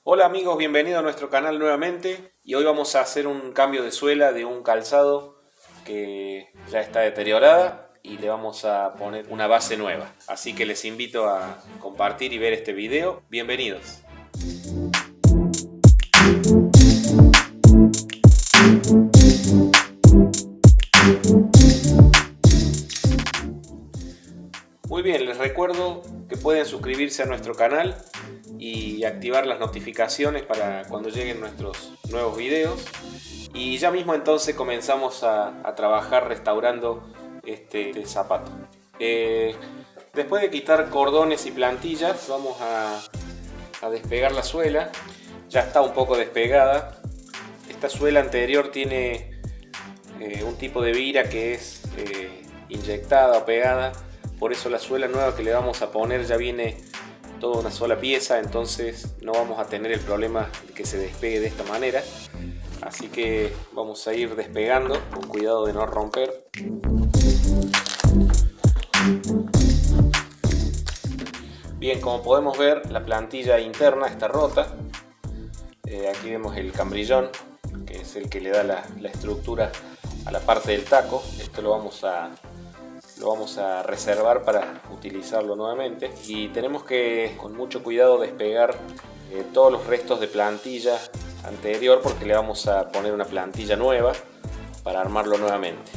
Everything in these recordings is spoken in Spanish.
Hola amigos, bienvenidos a nuestro canal nuevamente y hoy vamos a hacer un cambio de suela de un calzado que ya está deteriorada y le vamos a poner una base nueva. Así que les invito a compartir y ver este video. Bienvenidos. Muy bien, les recuerdo que pueden suscribirse a nuestro canal y activar las notificaciones para cuando lleguen nuestros nuevos videos. Y ya mismo entonces comenzamos a trabajar restaurando este zapato. Después de quitar cordones y plantillas, vamos a despegar la suela. Ya está un poco despegada. Esta suela anterior tiene un tipo de vira que es inyectada o pegada. Por eso la suela nueva que le vamos a poner ya viene toda una sola pieza, entonces no vamos a tener el problema de que se despegue de esta manera. Así que vamos a ir despegando con cuidado de no romper. Bien, como podemos ver, la plantilla interna está rota. Aquí vemos el cambrillón, que es el que le da la estructura a la parte del taco. Esto lo vamos a reservar para utilizarlo nuevamente, y tenemos que con mucho cuidado despegar todos los restos de plantilla anterior, porque le vamos a poner una plantilla nueva para armarlo nuevamente.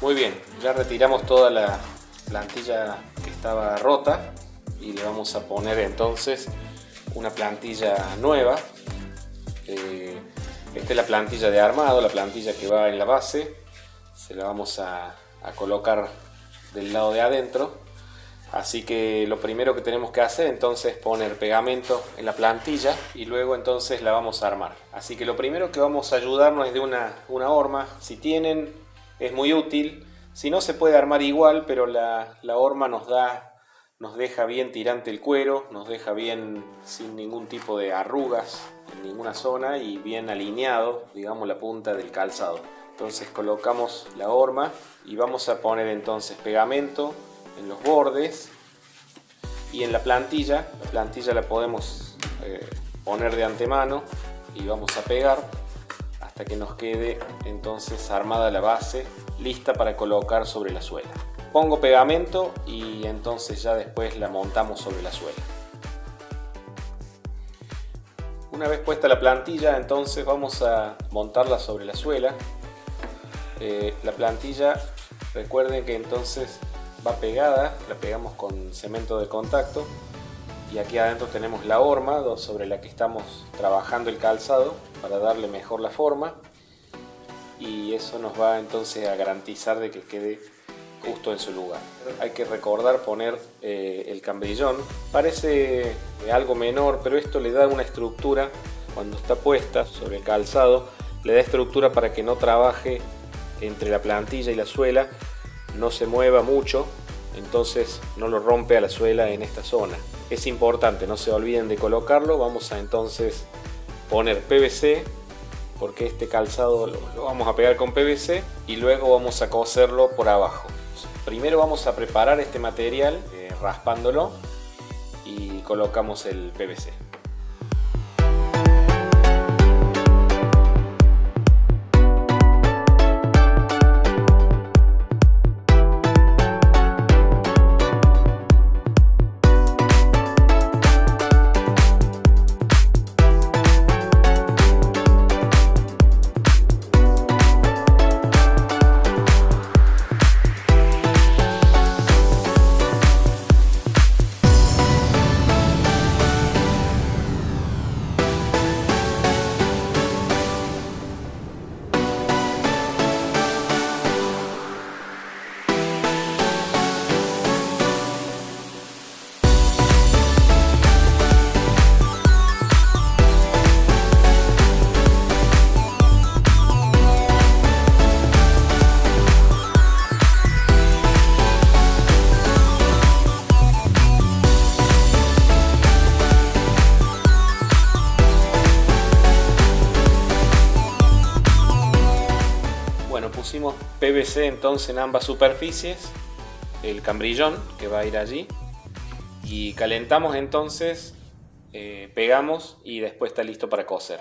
Muy bien, ya retiramos toda la plantilla que estaba rota y le vamos a poner entonces una plantilla nueva. Esta es la plantilla de armado, la plantilla que va en la base. Se la vamos a colocar del lado de adentro. Así que lo primero que tenemos que hacer entonces es poner pegamento en la plantilla y luego entonces la vamos a armar. Así que lo primero que vamos a ayudarnos es de una horma. Si tienen, es muy útil. Si no, se puede armar igual, pero la horma nos deja bien tirante el cuero, nos deja bien sin ningún tipo de arrugas en ninguna zona y bien alineado, digamos, la punta del calzado. Entonces colocamos la horma y vamos a poner entonces pegamento en los bordes y en la plantilla. La plantilla la podemos poner de antemano y vamos a pegar hasta que nos quede entonces armada la base, lista para colocar sobre la suela. Pongo pegamento y entonces ya después la montamos sobre la suela. Una vez puesta la plantilla, entonces vamos a montarla sobre la suela. La plantilla, recuerden que entonces va pegada, la pegamos con cemento de contacto, y aquí adentro tenemos la horma sobre la que estamos trabajando el calzado para darle mejor la forma, y eso nos va entonces a garantizar de que quede justo en su lugar. Hay que recordar poner el cambrillón. Parece algo menor, pero esto le da una estructura cuando está puesta sobre el calzado, le da estructura para que no trabaje entre la plantilla y la suela, no se mueva mucho, entonces no lo rompe a la suela en esta zona. Es importante, no se olviden de colocarlo. Vamos a entonces poner PVC, porque este calzado lo vamos a pegar con PVC y luego vamos a coserlo por abajo. Primero vamos a preparar este material raspándolo y colocamos el PVC. Pusimos PVC entonces en ambas superficies, el cambrillón que va a ir allí, y calentamos entonces pegamos y después está listo para coser.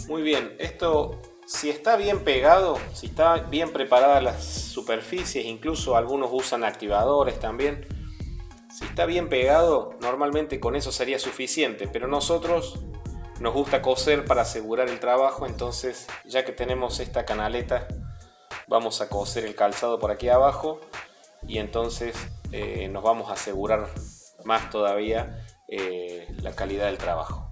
Muy bien, esto si está bien pegado, si está bien preparadas las superficies, incluso algunos usan activadores también. Si está bien pegado, normalmente con eso sería suficiente, pero nosotros nos gusta coser para asegurar el trabajo, entonces ya que tenemos esta canaleta, vamos a coser el calzado por aquí abajo y entonces nos vamos a asegurar más todavía la calidad del trabajo.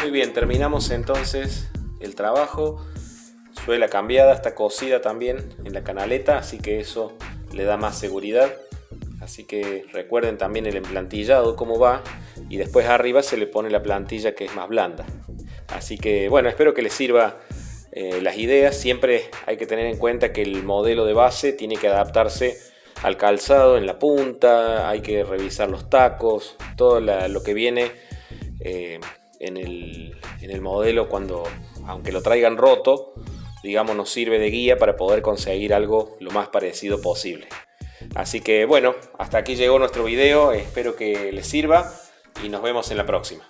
Muy bien, terminamos entonces el trabajo. Suela cambiada, está cosida también en la canaleta, así que eso le da más seguridad. Así que recuerden también el emplantillado cómo va, y después arriba se le pone la plantilla que es más blanda. Así que bueno, espero que les sirva las ideas. Siempre hay que tener en cuenta que el modelo de base tiene que adaptarse al calzado en la punta, hay que revisar los tacos, todo lo que viene en el modelo, aunque lo traigan roto, digamos, nos sirve de guía para poder conseguir algo lo más parecido posible. Así que bueno, hasta aquí llegó nuestro video, espero que les sirva y nos vemos en la próxima.